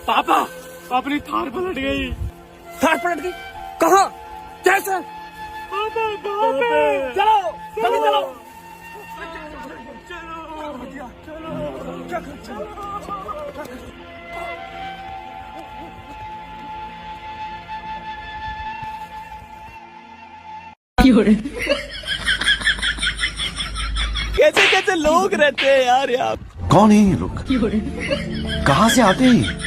पापा अपनी थार पलट गई। थार पलट गई? कहाँ? कैसे? पापा कहाँ पे? चलो जल्दी चलो। कैसे कैसे लोग रहते हैं यार यहाँ। कौन है ये लोग? कहाँ से आते हैं?